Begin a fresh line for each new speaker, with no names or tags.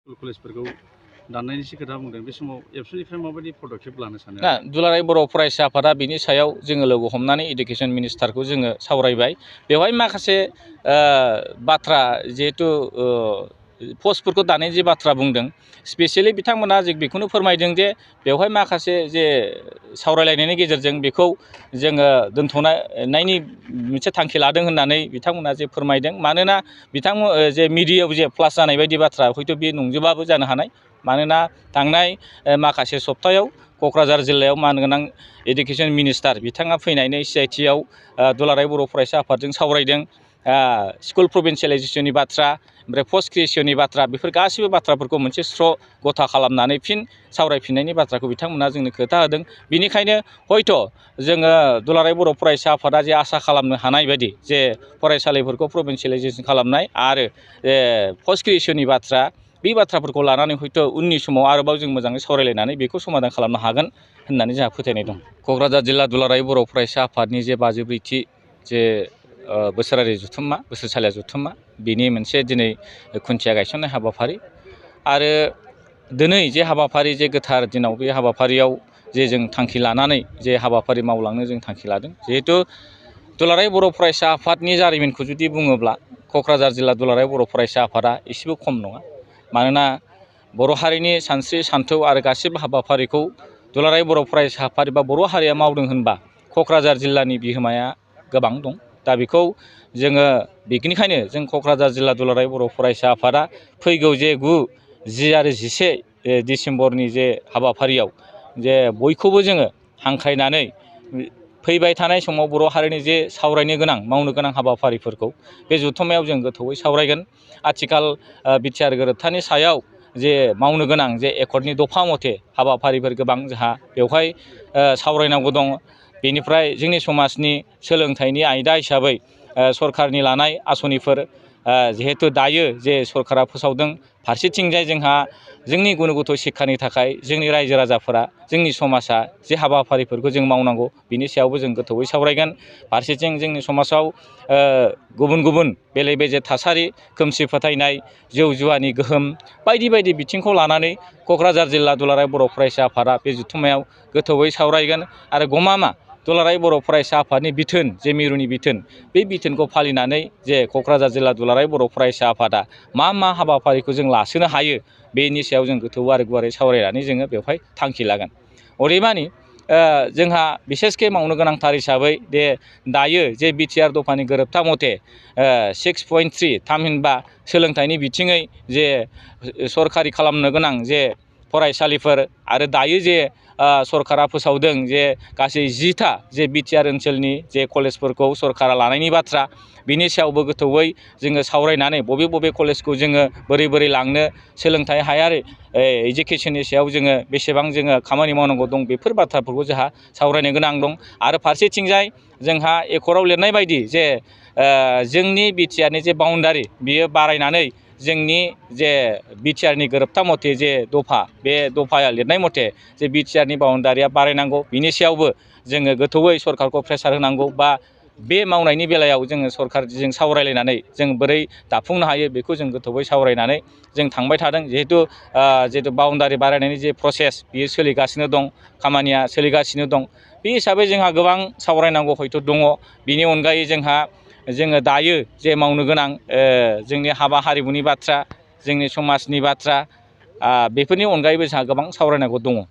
कलेजफोरखौ दाननायनि खोथा बुंदों बे समाव एबसुनिफ्राय माबायदि पदक्षेप लानो सानो?
दुलाराय बर' फरायसा आफादा बिनि सायाव जोङो लोगो हमनानै इडुकेसन मिनिस्टारखौ जोङो सावरायबाय। बेवहाय माखासे बाथ्रा जिहेतु पस्टफोरखौ दानायनि जे बाथ्रा बुंदों स्पेसियेलि बिथांमोना जों बेखौनो फोरमायदों जे बेवहाय माखासे जे सावरायलायनायनि गेजेरजों बेखौ जोङो दोनथ'नायनि मोनसे थांखि लादों होननानै बिथांमोना जे फोरमायदों। मानोना बिथांमोन जे मिडियायाव जे फ्लास जानाय बायदि बाथ्रा हयथ' बे नंजोबाबो जानो हानाय। मानोना थांनाय माखासे सप्तायाव क'क्राझार जिल्लायाव मानगोनां इडुकेसन मिनिस्टार बिथाङा फैनानै CITआव दुलाराय बर' फरायसा आफादजों सावरायदों। स्कुल प्रभिन्सियेलाइजेसननि बाथ्रा, ओमफ्राय पस्ट क्रिएसननि बाथ्रा, बेफोर गासैबो बाथ्राफोरखौ मोनसे स्र' गथा खालामनानै फिन सावरायफिननायनि बाथ्राखौ बिथांमोना जोंनो खोथा होदों। बिनिखायनो हयथ' जोङो दुलाराय बर' फरायसा आफादा जे आसा खालामनो हानाय बायदि जे फरायसालिफोरखौ प्रभिन्सियेलाइजेसन खालामनाय आरो पस्ट क्रिएसननि बाथ्रा, बे बाथ्राफोरखौ लानानै हयथ' उननि समाव आरोबाव जों मोजाङै सावरायलायनानै बेखौ समाधान खालामनो हागोन होननानै जोंहा फोथायनाय दं। क'क्राझार जिल्ला दुलाराय बर' फरायसा आफादनि जे 52थि जे बोसोरारि जथुम्मा, बोसोरसालिया जथुम्मा, बिनि मोनसे दिनै खुन्थिया गायसननाय हाबाफारि आरो दिनै जे हाबाफारि जे गोथार दिनाव बे हाबाफारियाव जे जों थांखि लानानै जे हाबाफारि मावलांनो जों थांखि लादों। जिहेतु दुलाराय बर' फरायसा आफादनि जारिमिनखौ जुदि बुङोब्ला क'क्राझार जिल्ला दुलाराय बर' फरायसा आफादा एसेबो खम नङा। मानोना बर' हारिनि सानस्रि सान्थौ आरो गासिबो हाबाफारिखौ दुलाराय बर' फरायसा आफाद एबा बर' हारिया मावदों होनबा क'क्राझार जिल्लानि बिहोमाया गोबां दं। दा बेखौ जोङो बेनिखायनो जों क'क्राझार जिल्ला दुलाराय बर' फरायसा आफादा फैगौ जे 9, 10 आरो 11 डिसेम्बरनि जे हाबाफारियाव जे बयखौबो जोङो हांख्रायनानै फैबाय थानाय समाव बर' हारिनि जे सावरायनो गोनां मावनो गोनां हाबाफारिफोरखौ बे जथुम्मायाव जों गोथौयै सावरायगोन। आथिखाल बिटिआर गोरोबथानि सायाव जे मावनो गोनां जे एकर्डनि दफा मथे हाबाफारिफोर गोबां जोंहा बेवहाय सावरायनांगौ दङ। बेनिफ्राय जोंनि समाजनि सोलोंथाइनि आयदा हिसाबै सरकारनि लानाय आसनिफोर जिहेतु दायो जे सरकारा फोसावदों, फारसेथिंजाय जोंहा जोंनि गुन गथ' शिक्षानि थाखाय जोंनि रायजो राजाफोरा, जोंनि समाजा जे हाबाफारिफोरखौ जों मावनांगौ बिनि सायावबो जों गोथौयै सावरायगोन। फारसेथिं जोंनि समाजाव गुबुन गुबुन बेले बेजे थासारि, खोमसि फोथायनाय, जौ जुवानि गोहोम बायदि बायदि बिथिंखौ लानानै क'क्राझार जिल्ला दुलाराय बर' फरायसा आफादा बे जथुम्मायाव गोथौयै सावरायगोन आरो गमामा दुलाराय बर' फरायसा आफादनि बिथोन, जे मिरुनि बिथोन, बे बिथोनखौ फालिनानै जे क'क्राझार जिल्ला दुलाराय बर' फरायसा आफादा मा हाबाफारिखौ जों लासोनो हायो बेनि सायाव जों गोथौ आरो गुवारै सावरायनानै जोङो बेवहाय थांखि लागोन। अदेबानि जोंहा बिसेसके मावनो गोनांथार हिसाबै दे दायो जे बिटिआर दफानि गोरोबथा मथे 6.3 थामहिनबा सोलोंथाइनि बिथिङै जे सरकारि खालामनो गोनां जे फरायसालिफोर आरो दायो जे सरकारा फोसावदों जे गासै 10था जे बिटिआर ओनसोलनि जे कलेजफोरखौ सरकारा लानायनि बाथ्रा, बिनि सायावबो गोथौयै जोङो सावरायनानै बबे कलेजखौ जोङो बोरै लांनो, सोलोंथाइ हायारि इडुकेसननि सायाव जोङो बेसेबां जोङो खामानि मावनांगौ दं, बेफोर बाथ्राफोरखौ जोंहा सावरायनो गोनां दं। आरो फारसेथिंजाय जोंहा एकर्डआव लिरनाय बायदि जे जोंनि बिटिआरनि जे बाउन्डारि बियो बारायनानै जोंनि जे बिटिआरनि गोरोबथा मथे जे दफा, बे दफाया लिरनाय मथे जे बिटिआरनि बाउन्डारिया बारायनांगौ, बिनि सायावबो जोङो गोथौयै सरकारखौ प्रेसार होनांगौ बा बे मावनायनि बेलायाव जोङो सरकारजों सावरायलायनानै जों बोरै दाफुंनो हायो बेखौ जों गोथौयै सावरायनानै जों थांबाय थादों। जिहेतु बाउन्डारि बारायनायनि जे प्रसेस बियो सोलिगासिनो दं, खामानिया सोलिगासिनो दं। बे हिसाबै जोंहा गोबां सावरायनांगौ हयथ' दङ। बिनि अनगायै जोङो दायो जे मावनो गोनां जोंनि हाबा हारिमुनि बाथ्रा, जोंनि समाजनि बाथ्रा, बेफोरनि अनगायैबो जोंहा गोबां सावरायनांगौ दङ।